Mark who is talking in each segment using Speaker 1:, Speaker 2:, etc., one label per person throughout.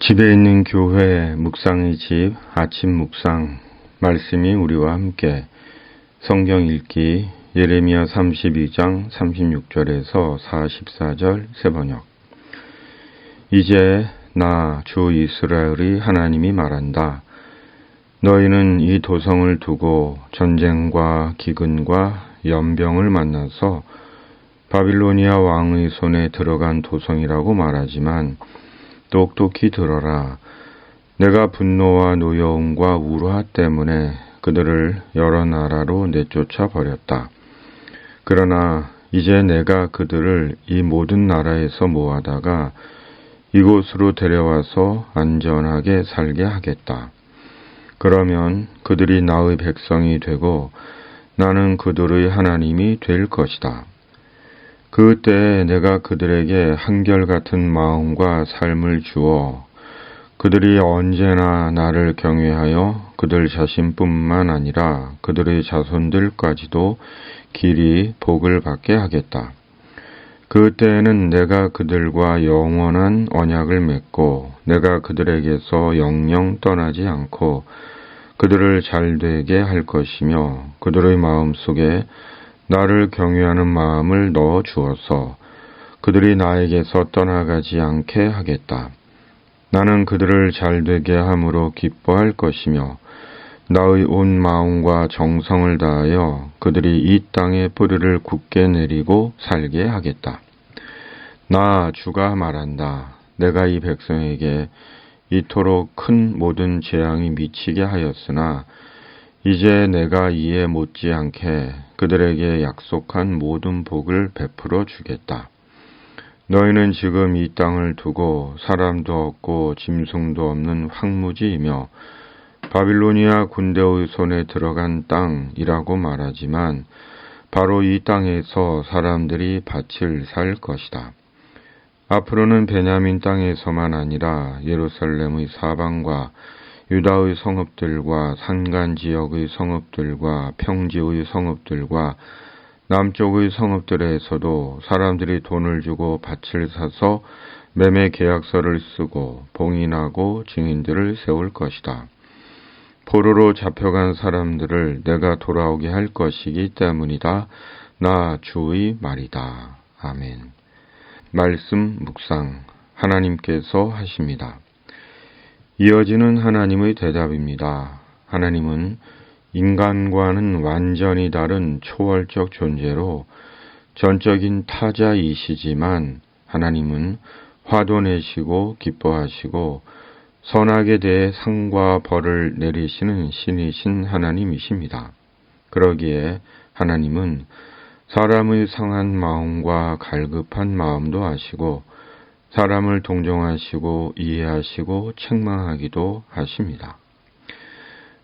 Speaker 1: 집에 있는 교회 묵상의 집 아침 묵상 말씀이 우리와 함께 성경 읽기 예레미야 32장 36절에서 44절 새번역. 이제 나 주 이스라엘의 하나님이 말한다. 너희는 이 도성을 두고 전쟁과 기근과 연병을 만나서 바빌로니아 왕의 손에 들어간 도성이라고 말하지만 똑똑히 들어라. 내가 분노와 노여움과 우화 때문에 그들을 여러 나라로 내쫓아 버렸다. 그러나 이제 내가 그들을 이 모든 나라에서 모아다가 이곳으로 데려와서 안전하게 살게 하겠다. 그러면 그들이 나의 백성이 되고 나는 그들의 하나님이 될 것이다. 그때 내가 그들에게 한결같은 마음과 삶을 주어 그들이 언제나 나를 경외하여 그들 자신뿐만 아니라 그들의 자손들까지도 길이 복을 받게 하겠다. 그때에는 내가 그들과 영원한 언약을 맺고 내가 그들에게서 영영 떠나지 않고 그들을 잘되게 할 것이며 그들의 마음속에 나를 경외하는 마음을 넣어 주어서 그들이 나에게서 떠나가지 않게 하겠다. 나는 그들을 잘되게 함으로 기뻐할 것이며 나의 온 마음과 정성을 다하여 그들이 이 땅에 뿌리를 굳게 내리고 살게 하겠다. 나 주가 말한다. 내가 이 백성에게 이토록 큰 모든 재앙이 미치게 하였으나 이제 내가 이에 못지않게 그들에게 약속한 모든 복을 베풀어 주겠다. 너희는 지금 이 땅을 두고 사람도 없고 짐승도 없는 황무지이며 바빌로니아 군대의 손에 들어간 땅이라고 말하지만 바로 이 땅에서 사람들이 밭을 살 것이다. 앞으로는 베냐민 땅에서만 아니라 예루살렘의 사방과 유다의 성읍들과 산간 지역의 성읍들과 평지의 성읍들과 남쪽의 성읍들에서도 사람들이 돈을 주고 밭을 사서 매매 계약서를 쓰고 봉인하고 증인들을 세울 것이다. 포로로 잡혀간 사람들을 내가 돌아오게 할 것이기 때문이다. 나 주의 말이다. 아멘. 말씀 묵상 하나님께서 하십니다. 이어지는 하나님의 대답입니다. 하나님은 인간과는 완전히 다른 초월적 존재로 전적인 타자이시지만 하나님은 화도 내시고 기뻐하시고 선악에 대해 상과 벌을 내리시는 신이신 하나님이십니다. 그러기에 하나님은 사람의 상한 마음과 갈급한 마음도 아시고 사람을 동정하시고 이해하시고 책망하기도 하십니다.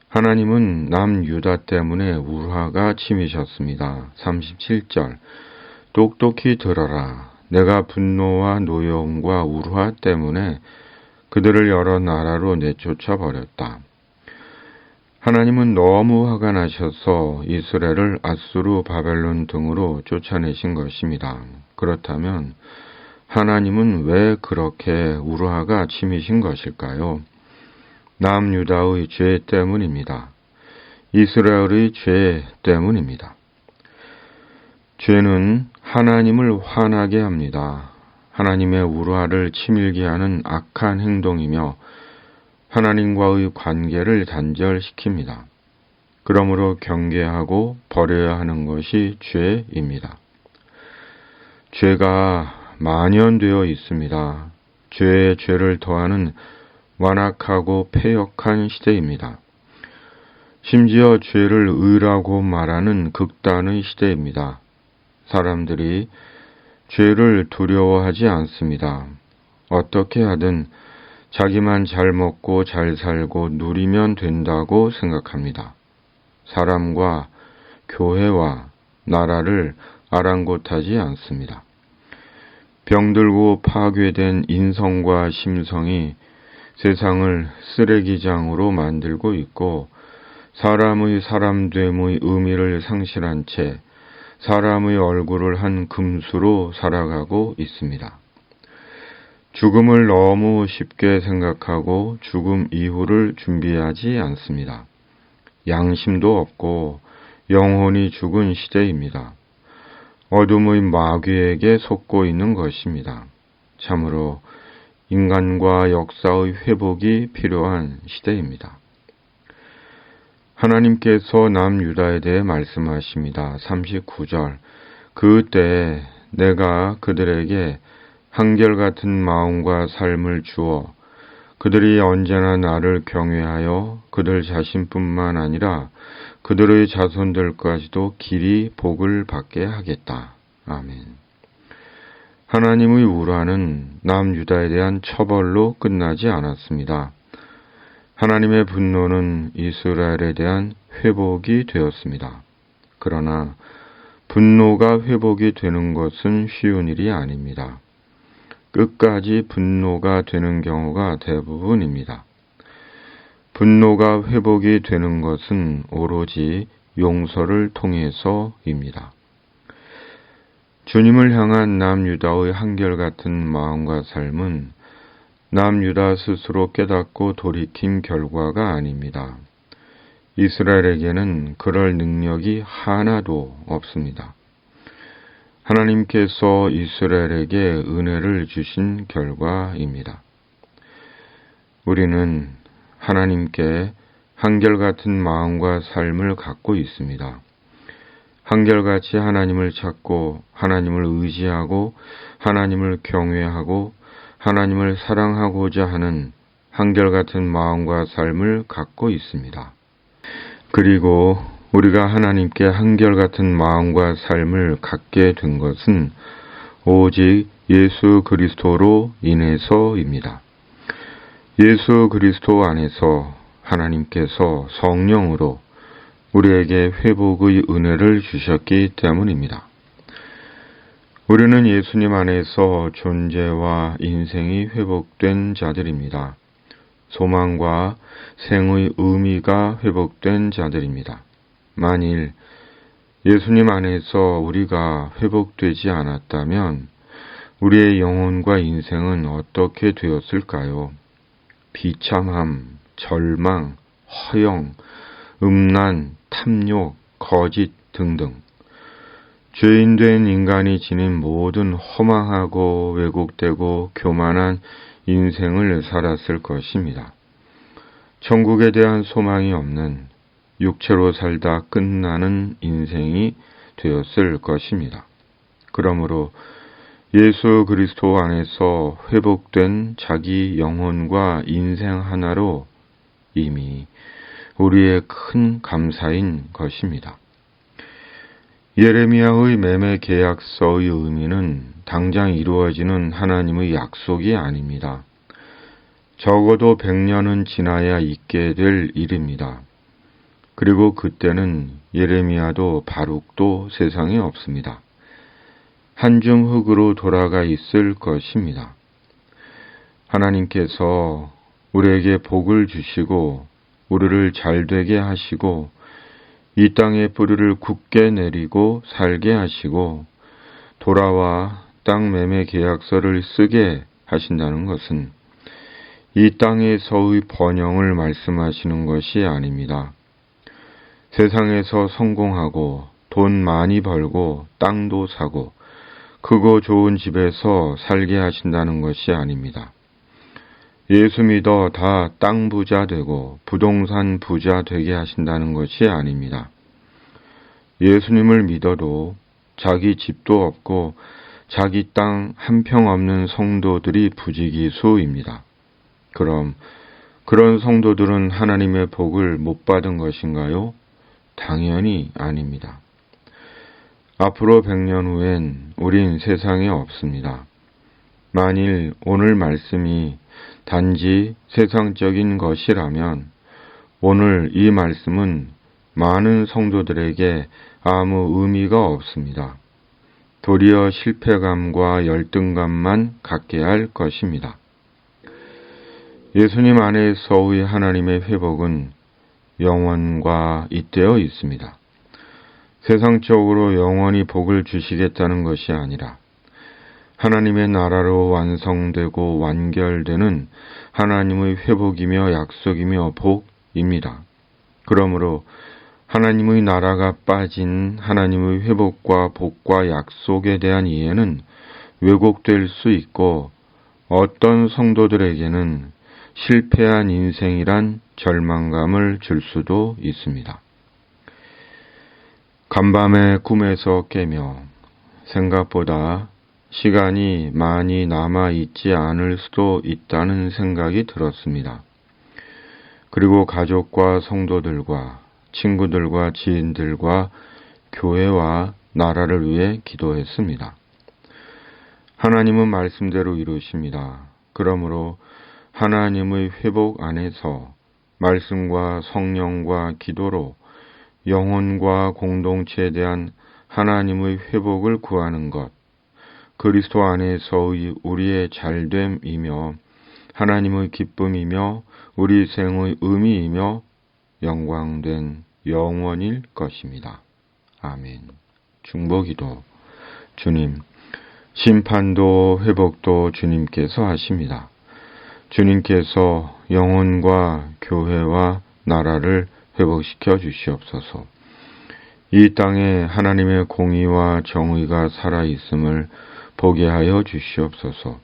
Speaker 1: 하나님은 남유다 때문에 우화가 치미셨습니다. 37절 똑똑히 들어라. 내가 분노와 노여움과 우화 때문에 그들을 여러 나라로 내쫓아 버렸다. 하나님은 너무 화가 나셔서 이스라엘을 아수르 바벨론 등으로 쫓아내신 것입니다. 그렇다면 하나님은 왜 그렇게 우화가 치미신 것일까요? 남유다의 죄 때문입니다. 이스라엘의 죄 때문입니다. 죄는 하나님을 화나게 합니다. 하나님의 우화를 치밀게 하는 악한 행동이며 하나님과의 관계를 단절시킵니다. 그러므로 경계하고 버려야 하는 것이 죄입니다. 죄가 만연되어 있습니다. 죄에 죄를 더하는 완악하고 패역한 시대입니다. 심지어 죄를 의라고 말하는 극단의 시대입니다. 사람들이 죄를 두려워하지 않습니다. 어떻게 하든 자기만 잘 먹고 잘 살고 누리면 된다고 생각합니다. 사람과 교회와 나라를 아랑곳하지 않습니다. 병들고 파괴된 인성과 심성이 세상을 쓰레기장으로 만들고 있고 사람의 사람됨의 의미를 상실한 채 사람의 얼굴을 한 금수로 살아가고 있습니다. 죽음을 너무 쉽게 생각하고 죽음 이후를 준비하지 않습니다. 양심도 없고 영혼이 죽은 시대입니다. 어둠의 마귀에게 속고 있는 것입니다. 참으로 인간과 역사의 회복이 필요한 시대입니다. 하나님께서 남유다에 대해 말씀하십니다. 39절. 그때 내가 그들에게 한결같은 마음과 삶을 주어 그들이 언제나 나를 경외하여 그들 자신뿐만 아니라 그들의 자손들까지도 길이 복을 받게 하겠다. 아멘. 하나님의 우라는 남유다에 대한 처벌로 끝나지 않았습니다. 하나님의 분노는 이스라엘에 대한 회복이 되었습니다. 그러나 분노가 회복이 되는 것은 쉬운 일이 아닙니다. 끝까지 분노가 되는 경우가 대부분입니다. 분노가 회복이 되는 것은 오로지 용서를 통해서입니다. 주님을 향한 남유다의 한결같은 마음과 삶은 남유다 스스로 깨닫고 돌이킨 결과가 아닙니다. 이스라엘에게는 그럴 능력이 하나도 없습니다. 하나님께서 이스라엘에게 은혜를 주신 결과입니다. 우리는 하나님께 한결같은 마음과 삶을 갖고 있습니다. 한결같이 하나님을 찾고 하나님을 의지하고 하나님을 경외하고 하나님을 사랑하고자 하는 한결같은 마음과 삶을 갖고 있습니다. 그리고 우리가 하나님께 한결같은 마음과 삶을 갖게 된 것은 오직 예수 그리스도로 인해서입니다. 예수 그리스도 안에서 하나님께서 성령으로 우리에게 회복의 은혜를 주셨기 때문입니다. 우리는 예수님 안에서 존재와 인생이 회복된 자들입니다. 소망과 생의 의미가 회복된 자들입니다. 만일 예수님 안에서 우리가 회복되지 않았다면 우리의 영혼과 인생은 어떻게 되었을까요? 비참함, 절망, 허영, 음란, 탐욕, 거짓 등등. 죄인된 인간이 지닌 모든 허망하고 왜곡되고 교만한 인생을 살았을 것입니다. 천국에 대한 소망이 없는 육체로 살다 끝나는 인생이 되었을 것입니다. 그러므로 예수 그리스도 안에서 회복된 자기 영혼과 인생 하나로 이미 우리의 큰 감사인 것입니다. 예레미야의 매매 계약서의 의미는 당장 이루어지는 하나님의 약속이 아닙니다. 적어도 100년은 지나야 있게 될 일입니다. 그리고 그때는 예레미야도 바룩도 세상에 없습니다. 한중 흙으로 돌아가 있을 것입니다. 하나님께서 우리에게 복을 주시고 우리를 잘되게 하시고 이 땅의 뿌리를 굳게 내리고 살게 하시고 돌아와 땅 매매 계약서를 쓰게 하신다는 것은 이 땅에서의 번영을 말씀하시는 것이 아닙니다. 세상에서 성공하고 돈 많이 벌고 땅도 사고 크고 좋은 집에서 살게 하신다는 것이 아닙니다. 예수 믿어 다 땅 부자 되고 부동산 부자 되게 하신다는 것이 아닙니다. 예수님을 믿어도 자기 집도 없고 자기 땅 한 평 없는 성도들이 부지기수입니다. 그럼 그런 성도들은 하나님의 복을 못 받은 것인가요? 당연히 아닙니다. 앞으로 100년 후엔 우린 세상에 없습니다. 만일 오늘 말씀이 단지 세상적인 것이라면 오늘 이 말씀은 많은 성도들에게 아무 의미가 없습니다. 도리어 실패감과 열등감만 갖게 할 것입니다. 예수님 안에서의 하나님의 회복은 영원과 잇대어 있습니다. 세상적으로 영원히 복을 주시겠다는 것이 아니라 하나님의 나라로 완성되고 완결되는 하나님의 회복이며 약속이며 복입니다. 그러므로 하나님의 나라가 빠진 하나님의 회복과 복과 약속에 대한 이해는 왜곡될 수 있고 어떤 성도들에게는 실패한 인생이란 절망감을 줄 수도 있습니다. 간밤에 꿈에서 깨며 생각보다 시간이 많이 남아 있지 않을 수도 있다는 생각이 들었습니다. 그리고 가족과 성도들과 친구들과 지인들과 교회와 나라를 위해 기도했습니다. 하나님은 말씀대로 이루십니다. 그러므로 하나님의 회복 안에서 말씀과 성령과 기도로 영혼과 공동체에 대한 하나님의 회복을 구하는 것, 그리스도 안에서의 우리의 잘됨이며 하나님의 기쁨이며 우리 생의 의미이며 영광된 영원일 것입니다. 아멘. 중보기도. 주님, 심판도 회복도 주님께서 하십니다. 주님께서 영혼과 교회와 나라를 회복시켜 주시옵소서. 이 땅에 하나님의 공의와 정의가 살아있음을 보게 하여 주시옵소서.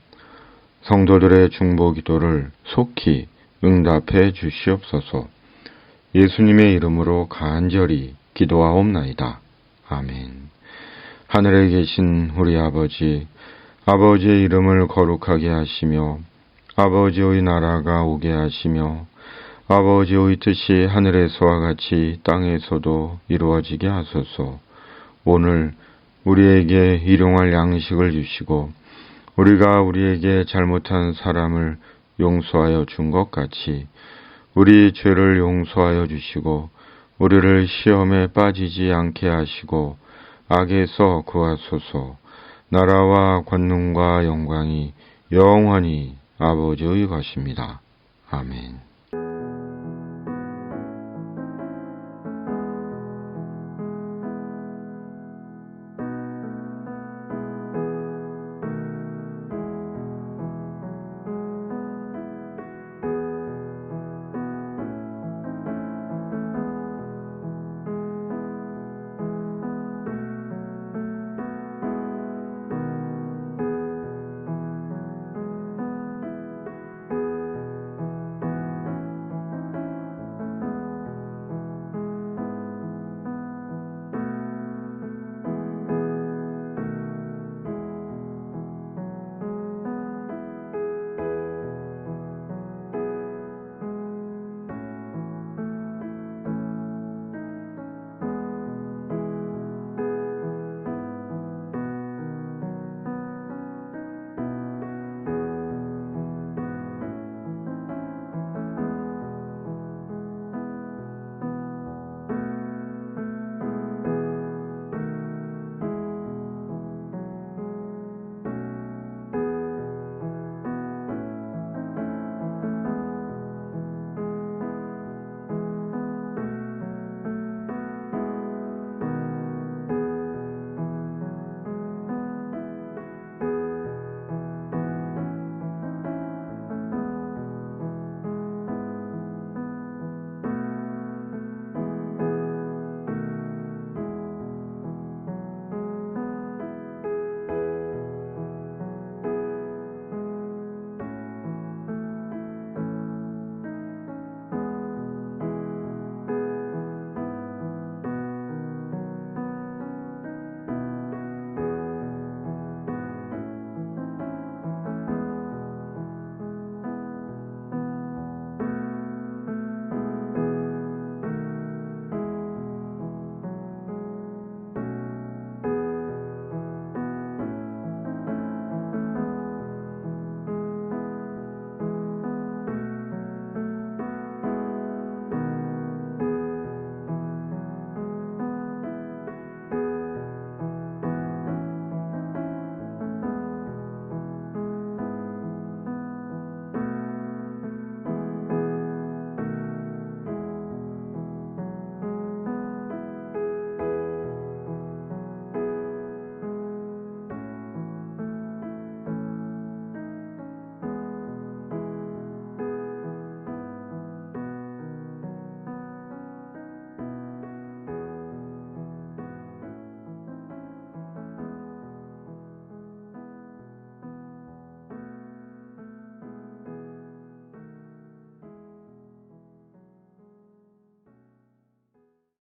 Speaker 1: 성도들의 중보기도를 속히 응답해 주시옵소서. 예수님의 이름으로 간절히 기도하옵나이다. 아멘. 하늘에 계신 우리 아버지, 아버지의 이름을 거룩하게 하시며 아버지의 나라가 오게 하시며 아버지의 뜻이 하늘에서와 같이 땅에서도 이루어지게 하소서. 오늘 우리에게 일용할 양식을 주시고 우리가 우리에게 잘못한 사람을 용서하여 준 것 같이 우리 죄를 용서하여 주시고 우리를 시험에 빠지지 않게 하시고 악에서 구하소서. 나라와 권능과 영광이 영원히 아버지의 것입니다. 아멘.